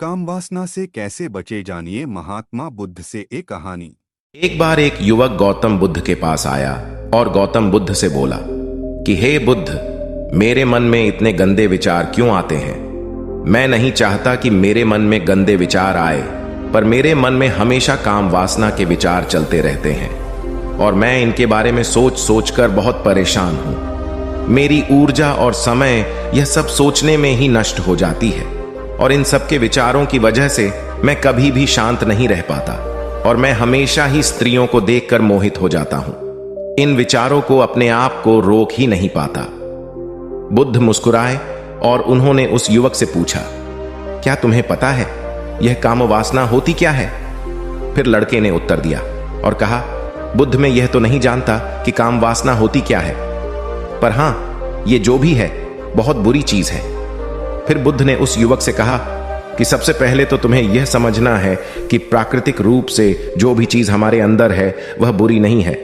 काम वासना से कैसे बचे, जानिए महात्मा बुद्ध से एक कहानी। एक बार एक युवक गौतम बुद्ध के पास आया और गौतम बुद्ध से बोला कि हे बुद्ध, मेरे मन में इतने गंदे विचार क्यों आते हैं। मैं नहीं चाहता कि मेरे मन में गंदे विचार आए, पर मेरे मन में हमेशा काम वासना के विचार चलते रहते हैं और मैं इनके बारे में सोच सोचकर बहुत परेशान हूं। मेरी ऊर्जा और समय यह सब सोचने में ही नष्ट हो जाती है और इन सब के विचारों की वजह से मैं कभी भी शांत नहीं रह पाता और मैं हमेशा ही स्त्रियों को देखकर मोहित हो जाता हूं। इन विचारों को अपने आप को रोक ही नहीं पाता। बुद्ध मुस्कुराए और उन्होंने उस युवक से पूछा, क्या तुम्हें पता है यह काम वासना होती क्या है? फिर लड़के ने उत्तर दिया और कहा, बुद्ध, मैं यह तो नहीं जानता कि काम वासना होती क्या है, पर हां, यह जो भी है बहुत बुरी चीज है। फिर बुद्ध ने उस युवक से कहा कि सबसे पहले तो तुम्हें यह समझना है कि प्राकृतिक रूप से जो भी चीज हमारे अंदर है वह बुरी नहीं है।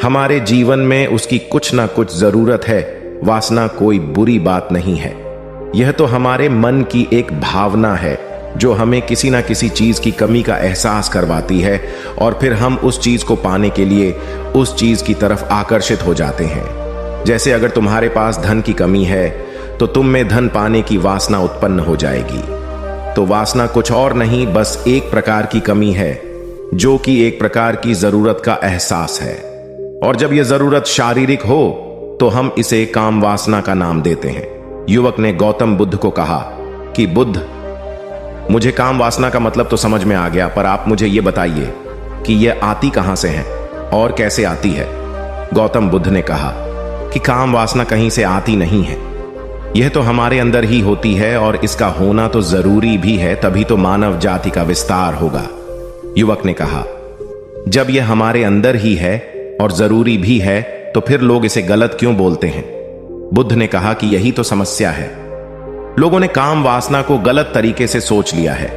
हमारे जीवन में उसकी कुछ ना कुछ जरूरत है। वासना कोई बुरी बात नहीं है। यह तो हमारे मन की एक भावना है जो हमें किसी ना किसी चीज की कमी का एहसास करवाती है और फिर हम उस चीज को पाने के लिए उस चीज की तरफ आकर्षित हो जाते हैं। जैसे अगर तुम्हारे पास धन की कमी है तो तुम में धन पाने की वासना उत्पन्न हो जाएगी। तो वासना कुछ और नहीं, बस एक प्रकार की कमी है जो कि एक प्रकार की जरूरत का एहसास है। और जब यह जरूरत शारीरिक हो तो हम इसे काम वासना का नाम देते हैं। युवक ने गौतम बुद्ध को कहा कि बुद्ध, मुझे काम वासना का मतलब तो समझ में आ गया, पर आप मुझे यह बताइए कि यह आती कहां से है और कैसे आती है। गौतम बुद्ध ने कहा कि काम वासना कहीं से आती नहीं है, यह तो हमारे अंदर ही होती है और इसका होना तो जरूरी भी है, तभी तो मानव जाति का विस्तार होगा। युवक ने कहा, जब यह हमारे अंदर ही है और जरूरी भी है तो फिर लोग इसे गलत क्यों बोलते हैं? बुद्ध ने कहा कि यही तो समस्या है। लोगों ने काम वासना को गलत तरीके से सोच लिया है।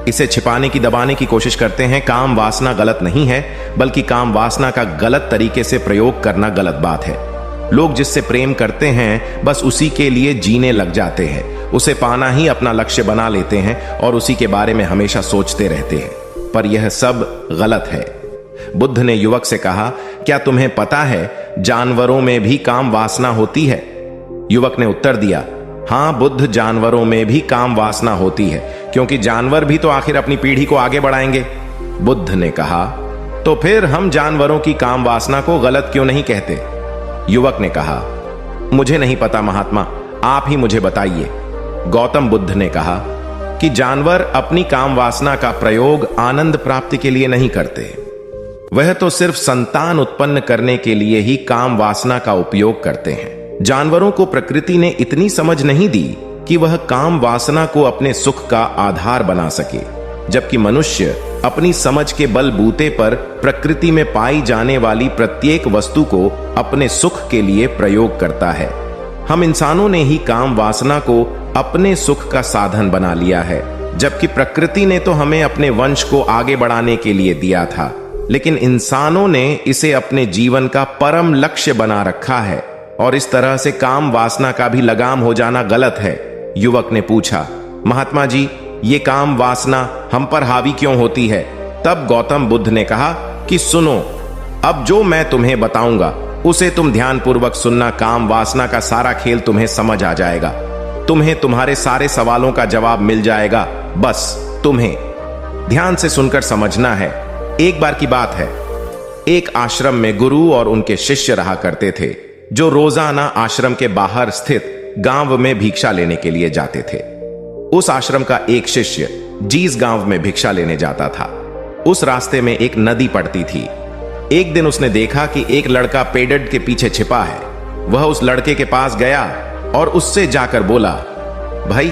इसे छिपाने की, दबाने की कोशिश करते हैं। काम वासना गलत नहीं है, बल्कि काम वासना का गलत तरीके से प्रयोग करना गलत बात है। लोग जिससे प्रेम करते हैं बस उसी के लिए जीने लग जाते हैं, उसे पाना ही अपना लक्ष्य बना लेते हैं और उसी के बारे में हमेशा सोचते रहते हैं, पर यह सब गलत है। बुद्ध ने युवक से कहा, क्या तुम्हें पता है जानवरों में भी काम वासना होती है? युवक ने उत्तर दिया, हां बुद्ध, जानवरों में भी काम वासना होती है, क्योंकि जानवर भी तो आखिर अपनी पीढ़ी को आगे बढ़ाएंगे। बुद्ध ने कहा, तो फिर हम जानवरों की काम वासना को गलत क्यों नहीं कहते? युवक ने कहा, मुझे नहीं पता महात्मा, आप ही मुझे बताइए। गौतम बुद्ध ने कहा कि जानवर अपनी काम वासना का प्रयोग आनंद प्राप्ति के लिए नहीं करते, वह तो सिर्फ संतान उत्पन्न करने के लिए ही काम वासना का उपयोग करते हैं। जानवरों को प्रकृति ने इतनी समझ नहीं दी कि वह काम वासना को अपने सुख का आधार बना सके, जबकि मनुष्य अपनी समझ के बलबूते पर प्रकृति में पाई जाने वाली प्रत्येक वस्तु को अपने सुख के लिए प्रयोग करता है। हम इंसानों ने ही काम वासना को अपने सुख का साधन बना लिया है, जबकि प्रकृति ने तो हमें अपने वंश को आगे बढ़ाने के लिए दिया था, लेकिन इंसानों ने इसे अपने जीवन का परम लक्ष्य बना रखा है और इस तरह से काम वासना का भी लगाम हो जाना गलत है। युवक ने पूछा, महात्मा जी, ये काम वासना हम पर हावी क्यों होती है? तब गौतम बुद्ध ने कहा कि सुनो, अब जो मैं तुम्हें बताऊंगा उसे तुम ध्यानपूर्वक सुनना। काम वासना का सारा खेल तुम्हें समझ आ जाएगा, तुम्हें तुम्हारे सारे सवालों का जवाब मिल जाएगा। बस तुम्हें ध्यान से सुनकर समझना है। एक बार की बात है, एक आश्रम में गुरु और उनके शिष्य रहा करते थे, जो रोजाना आश्रम के बाहर स्थित गांव में भिक्षा लेने के लिए जाते थे। उस आश्रम का एक शिष्य जिस गांव में भिक्षा लेने जाता था, उस रास्ते में एक नदी पड़ती थी। एक दिन उसने देखा कि एक लड़का पेड़ के पीछे छिपा है। वह उस लड़के के पास गया और उससे जाकर बोला, भाई,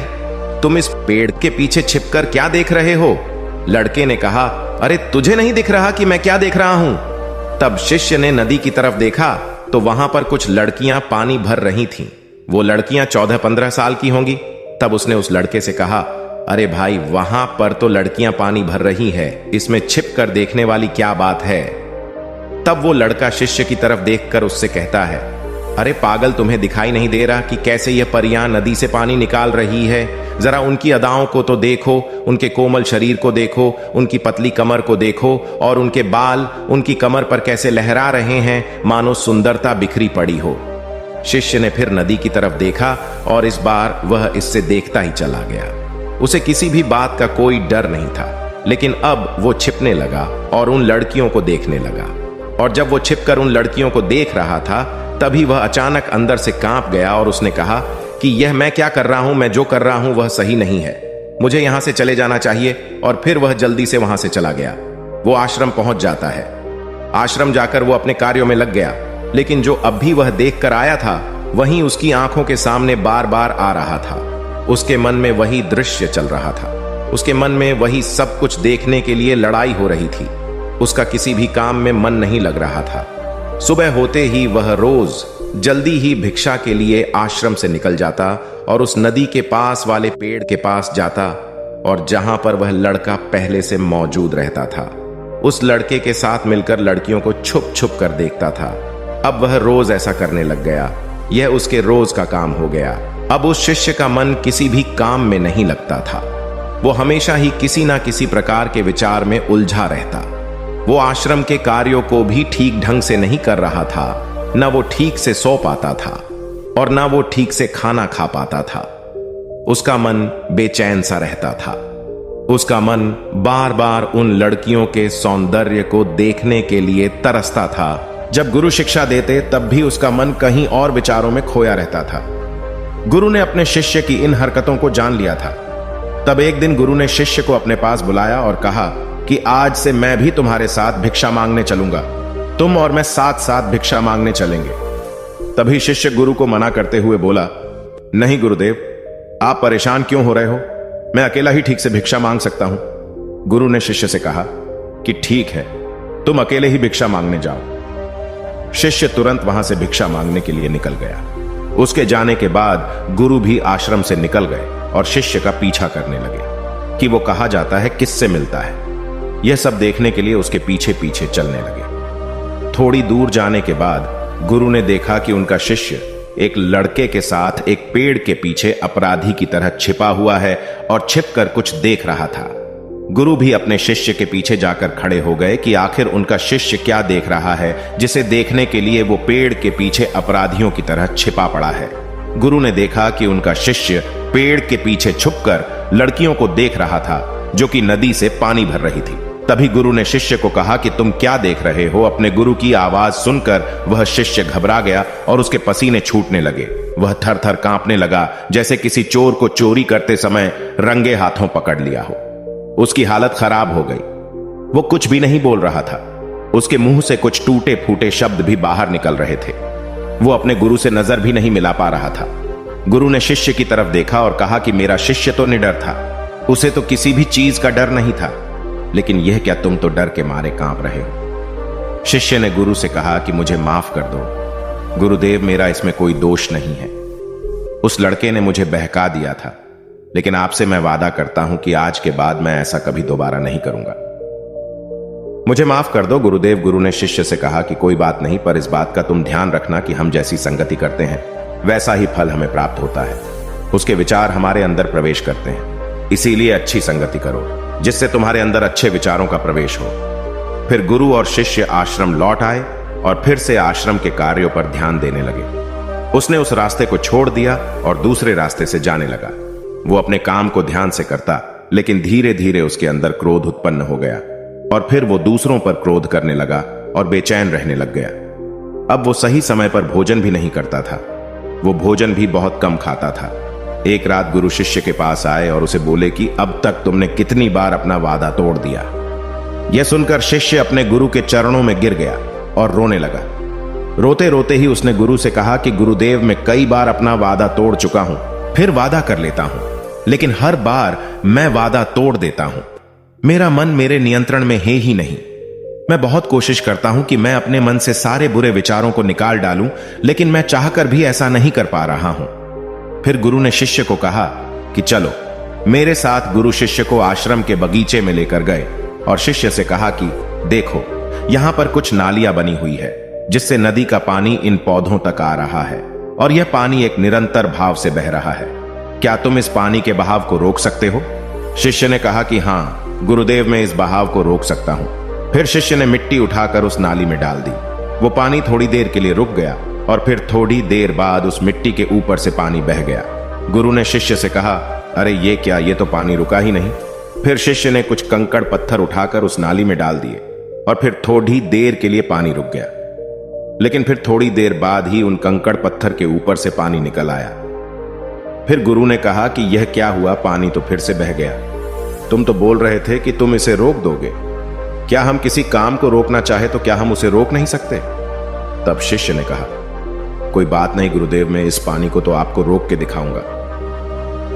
तुम इस पेड़ के पीछे छिपकर क्या देख रहे हो? लड़के ने कहा, अरे तुझे नहीं दिख रहा कि मैं क्या देख रहा हूं? तब शिष्य ने नदी की तरफ देखा तो वहां पर कुछ लड़कियां पानी भर रही थीं। वो लड़कियां 14-15 साल की होंगी। तब उसने उस लड़के से कहा, अरे भाई, वहां पर तो लड़कियां पानी भर रही है, इसमें छिप कर देखने वाली क्या बात है? तब वो लड़का शिष्य की तरफ देखकर उससे कहता है, अरे पागल, तुम्हें दिखाई नहीं दे रहा कि कैसे यह परियां नदी से पानी निकाल रही है? जरा उनकी अदाओं को तो देखो, उनके कोमल शरीर को देखो, उनकी पतली कमर को देखो, और उनके बाल उनकी कमर पर कैसे लहरा रहे हैं, मानो सुंदरता बिखरी पड़ी हो। शिष्य ने फिर नदी की तरफ देखा और इस बार वह इससे देखता ही चला गया। उसे किसी भी बात का कोई डर नहीं था, लेकिन अब वो छिपने लगा और उन लड़कियों को देखने लगा। और जब वो छिपकर उन लड़कियों को देख रहा था, तभी वह अचानक अंदर से कांप गया और उसने कहा कि यह मैं क्या कर रहा हूं, मैं जो कर रहा हूं वह सही नहीं है, मुझे यहां से चले जाना चाहिए। और फिर वह जल्दी से वहां से चला गया। वो आश्रम पहुंच जाता है। आश्रम जाकर वो अपने कार्यों में लग गया, लेकिन जो अब भी वह देख कर आया था वहीं उसकी आंखों के सामने बार बार आ रहा था। उसके मन में वही दृश्य चल रहा था, उसके मन में वही सब कुछ देखने के लिए लड़ाई हो रही थी। उसका किसी भी काम में मन नहीं लग रहा था। सुबह होते ही वह रोज जल्दी ही भिक्षा के लिए आश्रम से निकल जाता और उस नदी के पास वाले पेड़ के पास जाता, और जहां पर वह लड़का पहले से मौजूद रहता था, उस लड़के के साथ मिलकर लड़कियों को छुप छुप कर देखता था। अब वह रोज ऐसा करने लग गया। यह उसके रोज का काम हो गया। अब उस शिष्य का मन किसी भी काम में नहीं लगता था। वो हमेशा ही किसी ना किसी प्रकार के विचार में उलझा रहता। वो आश्रम के कार्यों को भी ठीक ढंग से नहीं कर रहा था। न वो ठीक से सो पाता था और न वो ठीक से खाना खा पाता था। उसका मन बेचैन सा रहता था। उसका मन बार बार उन लड़कियों के सौंदर्य को देखने के लिए तरसता था। जब गुरु शिक्षा देते तब भी उसका मन कहीं और विचारों में खोया रहता था। गुरु ने अपने शिष्य की इन हरकतों को जान लिया था। तब एक दिन गुरु ने शिष्य को अपने पास बुलाया और कहा कि आज से मैं भी तुम्हारे साथ भिक्षा मांगने चलूंगा। तुम और मैं साथ साथ भिक्षा मांगने चलेंगे। तभी शिष्य गुरु को मना करते हुए बोला, नहीं गुरुदेव, आप परेशान क्यों हो रहे हो? मैं अकेला ही ठीक से भिक्षा मांग सकता हूं। गुरु ने शिष्य से कहा कि ठीक है, तुम अकेले ही भिक्षा मांगने जाओ। शिष्य तुरंत वहां से भिक्षा मांगने के लिए निकल गया। उसके जाने के बाद गुरु भी आश्रम से निकल गए और शिष्य का पीछा करने लगे कि वो कहा जाता है, किससे मिलता है। यह सब देखने के लिए उसके पीछे पीछे चलने लगे। थोड़ी दूर जाने के बाद गुरु ने देखा कि उनका शिष्य एक लड़के के साथ एक पेड़ के पीछे अपराधी की तरह छिपा हुआ है और छिपकर कुछ देख रहा था। गुरु भी अपने शिष्य के पीछे जाकर खड़े हो गए कि आखिर उनका शिष्य क्या देख रहा है, जिसे देखने के लिए वो पेड़ के पीछे अपराधियों की तरह छिपा पड़ा है। गुरु ने देखा कि उनका शिष्य पेड़ के पीछे छुपकर लड़कियों को देख रहा था जो कि नदी से पानी भर रही थी। तभी गुरु ने शिष्य को कहा कि तुम क्या देख रहे हो? अपने गुरु की आवाज सुनकर वह शिष्य घबरा गया और उसके पसीने छूटने लगे। वह थर थर कांपने लगा, जैसे किसी चोर को चोरी करते समय रंगे हाथों पकड़ लिया हो। उसकी हालत खराब हो गई। वो कुछ भी नहीं बोल रहा था। उसके मुंह से कुछ टूटे फूटे शब्द भी बाहर निकल रहे थे। वो अपने गुरु से नजर भी नहीं मिला पा रहा था। गुरु ने शिष्य की तरफ देखा और कहा कि मेरा शिष्य तो निडर था, उसे तो किसी भी चीज का डर नहीं था, लेकिन यह क्या तुम तो डर के मारे कांप रहे हो? शिष्य ने गुरु से कहा कि मुझे माफ कर दो गुरुदेव, मेरा इसमें कोई दोष नहीं है। उस लड़के ने मुझे बहका दिया था, लेकिन आपसे मैं वादा करता हूं कि आज के बाद मैं ऐसा कभी दोबारा नहीं करूंगा। मुझे माफ कर दो गुरुदेव। गुरु ने शिष्य से कहा कि कोई बात नहीं, पर इस बात का तुम ध्यान रखना कि हम जैसी संगति करते हैं वैसा ही फल हमें प्राप्त होता है। उसके विचार हमारे अंदर प्रवेश करते हैं, इसीलिए अच्छी संगति करो जिससे तुम्हारे अंदर अच्छे विचारों का प्रवेश हो। फिर गुरु और शिष्य आश्रम लौट आए और फिर से आश्रम के कार्यों पर ध्यान देने लगे। उसने उस रास्ते को छोड़ दिया और दूसरे रास्ते से जाने लगा। वो अपने काम को ध्यान से करता, लेकिन धीरे धीरे उसके अंदर क्रोध उत्पन्न हो गया और फिर वो दूसरों पर क्रोध करने लगा और बेचैन रहने लग गया। अब वो सही समय पर भोजन भी नहीं करता था। वो भोजन भी बहुत कम खाता था। एक रात गुरु शिष्य के पास आए और उसे बोले कि अब तक तुमने कितनी बार अपना वादा तोड़ दिया। यह सुनकर शिष्य अपने गुरु के चरणों में गिर गया और रोने लगा। रोते रोते ही उसने गुरु से कहा कि गुरुदेव, मैं कई बार अपना वादा तोड़ चुका हूं, फिर वादा कर लेता हूं, लेकिन हर बार मैं वादा तोड़ देता हूं। मेरा मन मेरे नियंत्रण में है ही नहीं। मैं बहुत कोशिश करता हूं कि मैं अपने मन से सारे बुरे विचारों को निकाल डालूं, लेकिन मैं चाहकर भी ऐसा नहीं कर पा रहा हूं। फिर गुरु ने शिष्य को कहा कि चलो मेरे साथ। गुरु शिष्य को आश्रम के बगीचे में लेकर गए और शिष्य से कहा कि देखो, यहां पर कुछ नालियां बनी हुई है। जिससे नदी का पानी इन पौधों तक आ रहा है और यह पानी एक निरंतर भाव से बह रहा है। क्या तुम इस पानी के बहाव को रोक सकते हो? शिष्य ने कहा कि हाँ गुरुदेव, मैं इस बहाव को रोक सकता हूं। फिर शिष्य ने मिट्टी उठाकर उस नाली में डाल दी। वो पानी थोड़ी देर के लिए रुक गया और फिर थोड़ी देर बाद उस मिट्टी के ऊपर से पानी बह गया। गुरु ने शिष्य से कहा, अरे ये क्या, ये तो पानी रुका ही नहीं। फिर शिष्य ने कुछ कंकड़ पत्थर उठाकर उस नाली में डाल दिए और फिर थोड़ी देर के लिए पानी रुक गया। लेकिन फिर थोड़ी देर बाद ही उन कंकड़ पत्थर के ऊपर से पानी निकल आया। फिर गुरु ने कहा कि यह क्या हुआ, पानी तो फिर से बह गया। तुम तो बोल रहे थे कि तुम इसे रोक दोगे। क्या हम किसी काम को रोकना चाहे तो क्या हम उसे रोक नहीं सकते? तब शिष्य ने कहा, कोई बात नहीं गुरुदेव, मैं इस पानी को तो आपको रोक के दिखाऊंगा।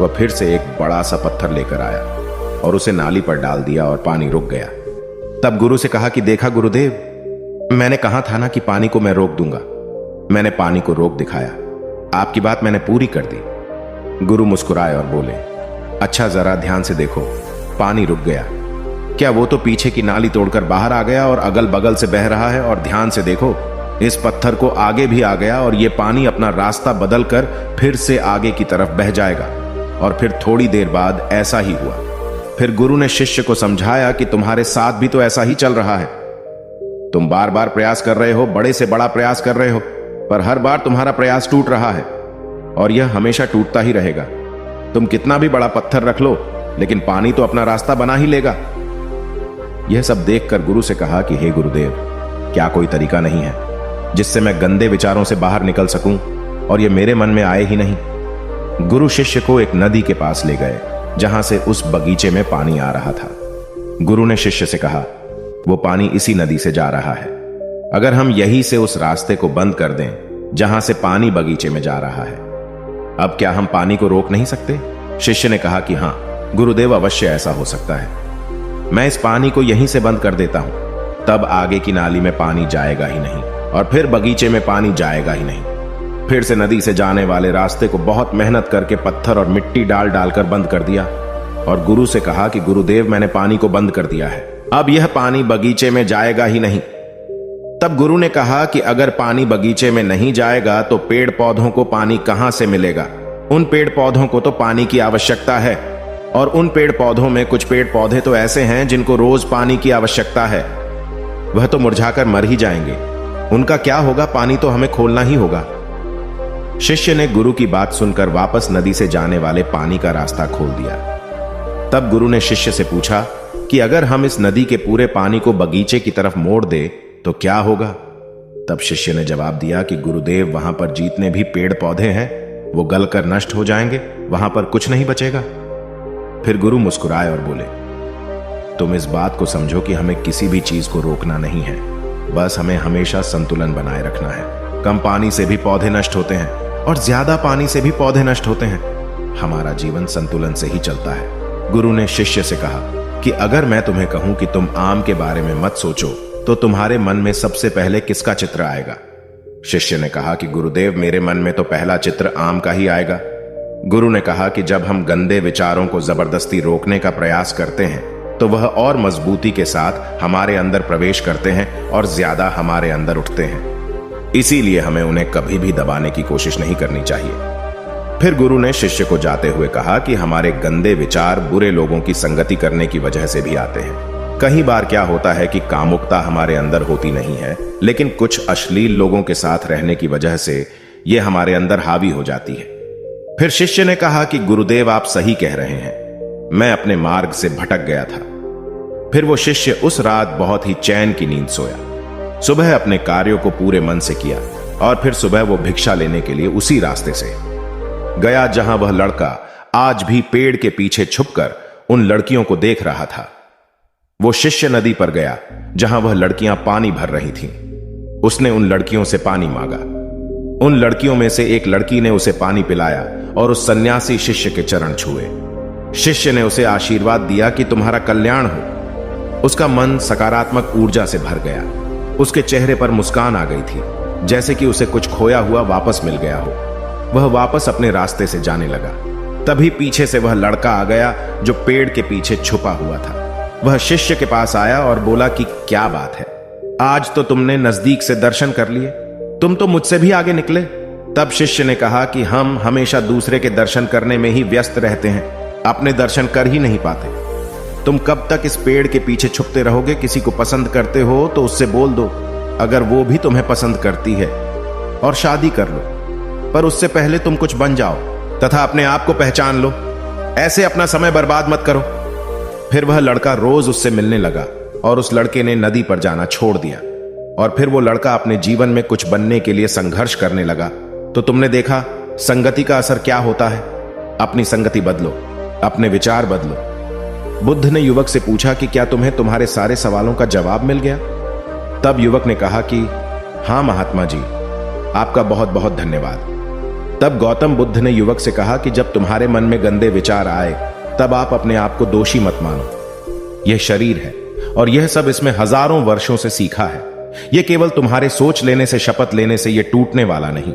वह फिर से एक बड़ा सा पत्थर लेकर आया और उसे नाली पर डाल दिया और पानी रुक गया। तब गुरु से कहा कि देखा गुरुदेव, मैंने कहा था ना कि पानी को मैं रोक दूंगा। मैंने पानी को रोक दिखाया। आपकी बात मैंने पूरी कर दी। गुरु मुस्कुराए और बोले, अच्छा जरा ध्यान से देखो, पानी रुक गया। क्या वो तो पीछे की नाली तोड़कर बाहर आ गया और अगल बगल से बह रहा है, और ध्यान से देखो इस पत्थर को आगे भी आ गया और ये पानी अपना रास्ता बदलकर फिर से आगे की तरफ बह जाएगा। और फिर थोड़ी देर बाद ऐसा ही हुआ। फिर गुरु ने शिष्य को समझाया कि तुम्हारे साथ भी तो ऐसा ही चल रहा है। तुम बार बार प्रयास कर रहे हो, बड़े से बड़ा प्रयास कर रहे हो, पर हर बार तुम्हारा प्रयास टूट रहा है और यह हमेशा टूटता ही रहेगा। तुम कितना भी बड़ा पत्थर रख लो, लेकिन पानी तो अपना रास्ता बना ही लेगा। यह सब देखकर गुरु से कहा कि हे गुरुदेव, क्या कोई तरीका नहीं है जिससे मैं गंदे विचारों से बाहर निकल सकूं और यह मेरे मन में आए ही नहीं? गुरु शिष्य को एक नदी के पास ले गए जहां से उस बगीचे में पानी आ रहा था। गुरु ने शिष्य से कहा, वो पानी इसी नदी से जा रहा है। अगर हम यहीं से उस रास्ते को बंद कर दें जहां से पानी बगीचे में जा रहा है, अब क्या हम पानी को रोक नहीं सकते? शिष्य ने कहा कि हां गुरुदेव, अवश्य ऐसा हो सकता है। मैं इस पानी को यहीं से बंद कर देता हूं, तब आगे की नाली में पानी जाएगा ही नहीं और फिर बगीचे में पानी जाएगा ही नहीं। फिर से नदी से जाने वाले रास्ते को बहुत मेहनत करके पत्थर और मिट्टी डालकर बंद कर दिया और गुरु से कहा कि गुरुदेव, मैंने पानी को बंद कर दिया है, अब यह पानी बगीचे में जाएगा ही नहीं। तब गुरु ने कहा कि अगर पानी बगीचे में नहीं जाएगा तो पेड़ पौधों को पानी कहां से मिलेगा? उन पेड़ पौधों को तो पानी की आवश्यकता है, और उन पेड़ पौधों में कुछ पेड़ पौधे तो ऐसे हैं जिनको रोज पानी की आवश्यकता है। वह तो मुरझाकर मर ही जाएंगे, उनका क्या होगा? पानी तो हमें खोलना ही होगा। शिष्य ने गुरु की बात सुनकर वापस नदी से जाने वाले पानी का रास्ता खोल दिया। तब गुरु ने शिष्य से पूछा कि अगर हम इस नदी के पूरे पानी को बगीचे की तरफ मोड़ दे तो क्या होगा? तब शिष्य ने जवाब दिया कि गुरुदेव, वहां पर जितने भी पेड़ पौधे हैं वो गलकर नष्ट हो जाएंगे, वहां पर कुछ नहीं बचेगा। फिर गुरु मुस्कुराए और बोले, तुम इस बात को समझो कि हमें किसी भी चीज को रोकना नहीं है, बस हमें हमेशा संतुलन बनाए रखना है। कम पानी से भी पौधे नष्ट होते हैं और ज्यादा पानी से भी पौधे नष्ट होते हैं। हमारा जीवन संतुलन से ही चलता है। गुरु ने शिष्य से कहा कि अगर मैं तुम्हें कहूं कि तुम आम के बारे में मत सोचो तो तुम्हारे मन में सबसे पहले किसका चित्र आएगा? शिष्य ने कहा कि गुरुदेव, मेरे मन में तो पहला चित्र आम का ही आएगा। गुरु ने कहा कि जब हम गंदे विचारों को जबरदस्ती रोकने का प्रयास करते हैं तो वह और मजबूती के साथ हमारे अंदर प्रवेश करते हैं और ज्यादा हमारे अंदर उठते हैं। इसीलिए हमें उन्हें कभी भी दबाने की कोशिश नहीं करनी चाहिए। फिर गुरु ने शिष्य को जाते हुए कहा कि हमारे गंदे विचार बुरे लोगों की संगति करने की वजह से भी आते हैं। कई बार क्या होता है कि कामुकता हमारे अंदर होती नहीं है, लेकिन कुछ अश्लील लोगों के साथ रहने की वजह से यह हमारे अंदर हावी हो जाती है। फिर शिष्य ने कहा कि गुरुदेव, आप सही कह रहे हैं, मैं अपने मार्ग से भटक गया था। फिर वो शिष्य उस रात बहुत ही चैन की नींद सोया। सुबह अपने कार्यों को पूरे मन से किया और फिर सुबह वो भिक्षा लेने के लिए उसी रास्ते से गया जहां वह लड़का आज भी पेड़ के पीछे छुपकर उन लड़कियों को देख रहा था। वो शिष्य नदी पर गया जहां वह लड़कियां पानी भर रही थीं। उसने उन लड़कियों से पानी मांगा। उन लड़कियों में से एक लड़की ने उसे पानी पिलाया और उस सन्यासी शिष्य के चरण छुए। शिष्य ने उसे आशीर्वाद दिया कि तुम्हारा कल्याण हो। उसका मन सकारात्मक ऊर्जा से भर गया। उसके चेहरे पर मुस्कान आ गई थी, जैसे कि उसे कुछ खोया हुआ वापस मिल गया हो। वह वापस अपने रास्ते से जाने लगा। तभी पीछे से वह लड़का आ गया जो पेड़ के पीछे छुपा हुआ था। वह शिष्य के पास आया और बोला कि क्या बात है, आज तो तुमने नजदीक से दर्शन कर लिए, तुम तो मुझसे भी आगे निकले। तब शिष्य ने कहा कि हम हमेशा दूसरे के दर्शन करने में ही व्यस्त रहते हैं, अपने दर्शन कर ही नहीं पाते। तुम कब तक इस पेड़ के पीछे छुपते रहोगे? किसी को पसंद करते हो तो उससे बोल दो, अगर वो भी तुम्हें पसंद करती है, और शादी कर लो। पर उससे पहले तुम कुछ बन जाओ तथा अपने आप को पहचान लो। ऐसे अपना समय बर्बाद मत करो। फिर वह लड़का रोज उससे मिलने लगा और उस लड़के ने नदी पर जाना छोड़ दिया। और फिर वो लड़का अपने जीवन में कुछ बनने के लिए संघर्ष करने लगा। तो तुमने देखा संगति का असर क्या होता है। अपनी संगति बदलो, अपने विचार बदलो। बुद्ध ने युवक से पूछा कि क्या तुम्हें तुम्हारे सारे सवालों का जवाब मिल गया? तब युवक ने कहा कि हां महात्मा जी, आपका बहुत बहुत धन्यवाद। तब गौतम बुद्ध ने युवक से कहा कि जब तुम्हारे मन में गंदे विचार आए तब आप अपने आप को दोषी मत मानो। यह शरीर है और यह सब इसमें हजारों वर्षों से सीखा है। यह केवल तुम्हारे सोच लेने से, शपथ लेने से यह टूटने वाला नहीं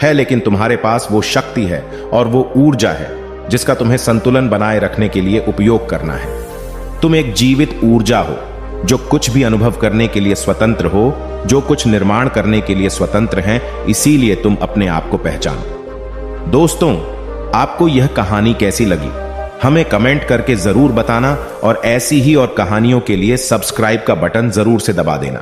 है, लेकिन तुम्हारे पास वो शक्ति है और वो ऊर्जा है जिसका तुम्हें संतुलन बनाए रखने के लिए उपयोग करना है। तुम एक जीवित ऊर्जा हो जो कुछ भी अनुभव करने के लिए स्वतंत्र हो, जो कुछ निर्माण करने के लिए स्वतंत्र हैं। इसीलिए तुम अपने आप को पहचानो। दोस्तों, आपको यह कहानी कैसी लगी हमें कमेंट करके जरूर बताना और ऐसी ही और कहानियों के लिए सब्सक्राइब का बटन जरूर से दबा देना।